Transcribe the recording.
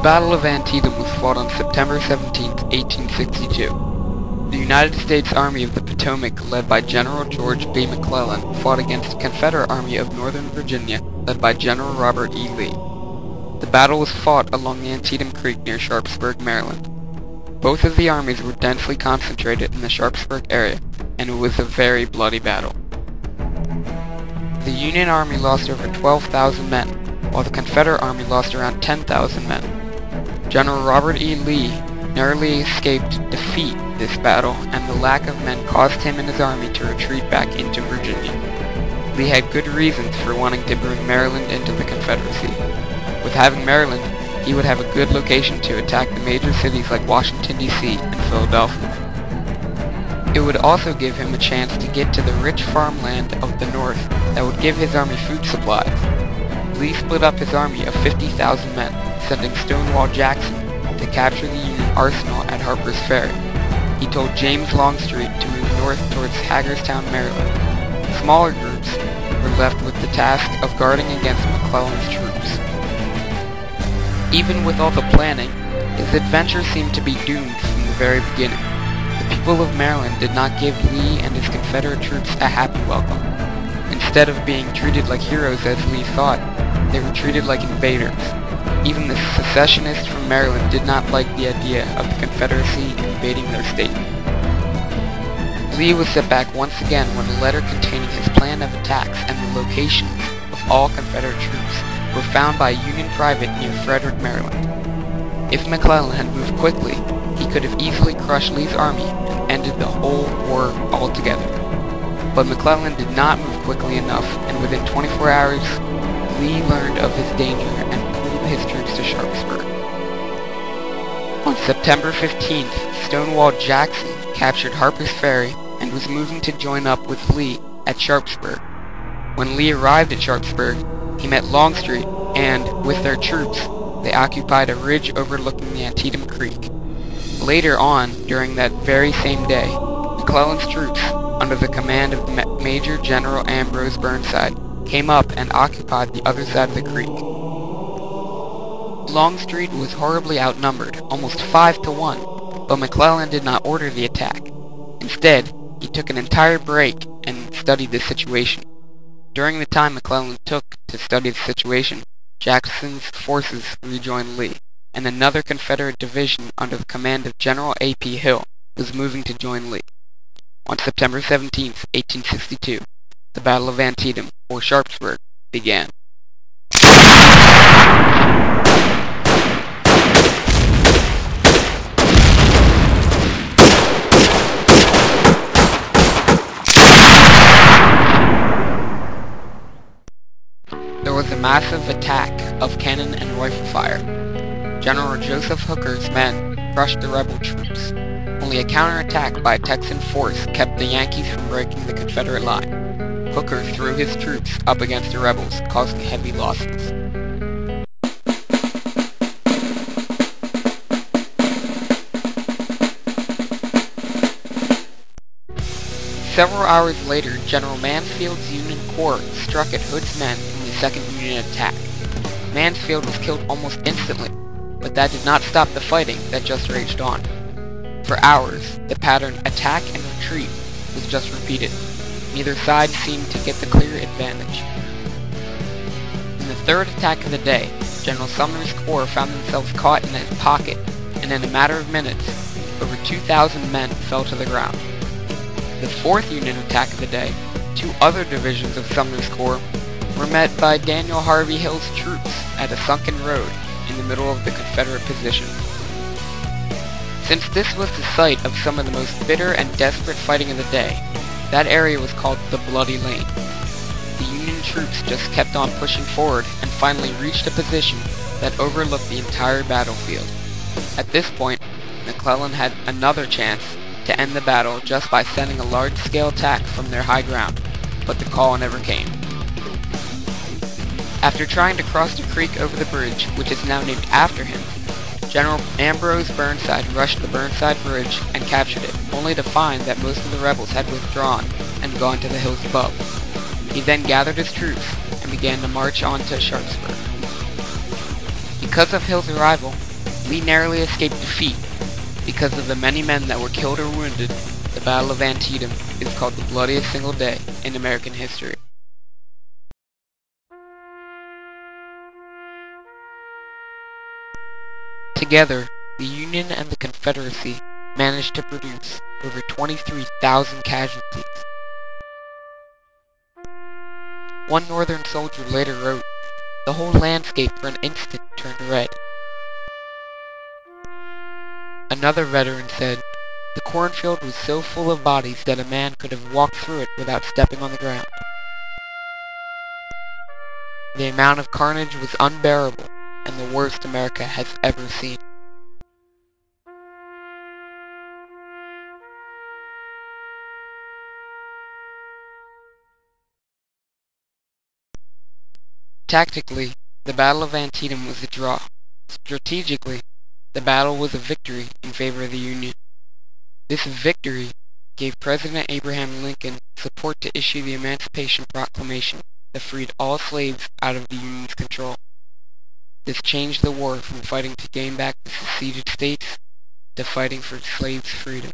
Battle of Antietam was fought on September 17, 1862. The United States Army of the Potomac, led by General George B. McClellan, fought against the Confederate Army of Northern Virginia, led by General Robert E. Lee. The battle was fought along the Antietam Creek near Sharpsburg, Maryland. Both of the armies were densely concentrated in the Sharpsburg area, and it was a very bloody battle. The Union Army lost over 12,000 men, while the Confederate Army lost around 10,000 men. General Robert E. Lee narrowly escaped defeat this battle, and the lack of men caused him and his army to retreat back into Virginia. Lee had good reasons for wanting to bring Maryland into the Confederacy. With having Maryland, he would have a good location to attack the major cities like Washington, D.C. and Philadelphia. It would also give him a chance to get to the rich farmland of the North that would give his army food supplies. Lee split up his army of 50,000 men, sending Stonewall Jackson to capture the Union arsenal at Harper's Ferry. He told James Longstreet to move north towards Hagerstown, Maryland. Smaller groups were left with the task of guarding against McClellan's troops. Even with all the planning, his adventure seemed to be doomed from the very beginning. The people of Maryland did not give Lee and his Confederate troops a happy welcome. Instead of being treated like heroes as Lee thought, they were treated like invaders. Even the secessionists from Maryland did not like the idea of the Confederacy invading their state. Lee was set back once again when a letter containing his plan of attacks and the locations of all Confederate troops were found by a Union private near Frederick, Maryland. If McClellan had moved quickly, he could have easily crushed Lee's army and ended the whole war altogether. But McClellan did not move quickly enough, and within 24 hours, Lee learned of his danger and pulled his troops to Sharpsburg. On September 15th, Stonewall Jackson captured Harper's Ferry and was moving to join up with Lee at Sharpsburg. When Lee arrived at Sharpsburg, he met Longstreet, and, with their troops, they occupied a ridge overlooking the Antietam Creek. Later on, during that very same day, McClellan's troops, under the command of Major General Ambrose Burnside, came up and occupied the other side of the creek. Longstreet was horribly outnumbered, almost 5-1, but McClellan did not order the attack. Instead, he took an entire break and studied the situation. During the time McClellan took to study the situation, Jackson's forces rejoined Lee, and another Confederate division under the command of General A.P. Hill was moving to join Lee. On September 17, 1862, the Battle of Antietam, or Sharpsburg, began. There was a massive attack of cannon and rifle fire. General Joseph Hooker's men crushed the rebel troops. Only a counterattack by a Texan force kept the Yankees from breaking the Confederate line. Hooker threw his troops up against the rebels, causing heavy losses. Several hours later, General Mansfield's Union Corps struck at Hood's men in the second Union attack. Mansfield was killed almost instantly, but that did not stop the fighting that just raged on. For hours, the pattern attack and retreat was just repeated. Neither side seemed to get the clear advantage. In the third attack of the day, General Sumner's corps found themselves caught in his pocket, and in a matter of minutes, over 2,000 men fell to the ground. The fourth Union attack of the day, two other divisions of Sumner's corps were met by Daniel Harvey Hill's troops at a sunken road in the middle of the Confederate position. Since this was the site of some of the most bitter and desperate fighting of the day, that area was called the Bloody Lane. The Union troops just kept on pushing forward and finally reached a position that overlooked the entire battlefield. At this point, McClellan had another chance to end the battle just by sending a large-scale attack from their high ground, but the call never came. After trying to cross the creek over the bridge, which is now named after him, General Ambrose Burnside rushed the Burnside Bridge and captured it, only to find that most of the rebels had withdrawn and gone to the hills above. He then gathered his troops and began to march on to Sharpsburg. Because of Hill's arrival, Lee narrowly escaped defeat. Because of the many men that were killed or wounded, the Battle of Antietam is called the bloodiest single day in American history. Together, the Union and the Confederacy managed to produce over 23,000 casualties. One Northern soldier later wrote, "The whole landscape for an instant turned red." Another veteran said, "The cornfield was so full of bodies that a man could have walked through it without stepping on the ground." The amount of carnage was unbearable, and the worst America has ever seen. Tactically, the Battle of Antietam was a draw. Strategically, the battle was a victory in favor of the Union. This victory gave President Abraham Lincoln support to issue the Emancipation Proclamation that freed all slaves out of the Union's control. This changed the war from fighting to gain back the seceded states to fighting for slaves' freedom.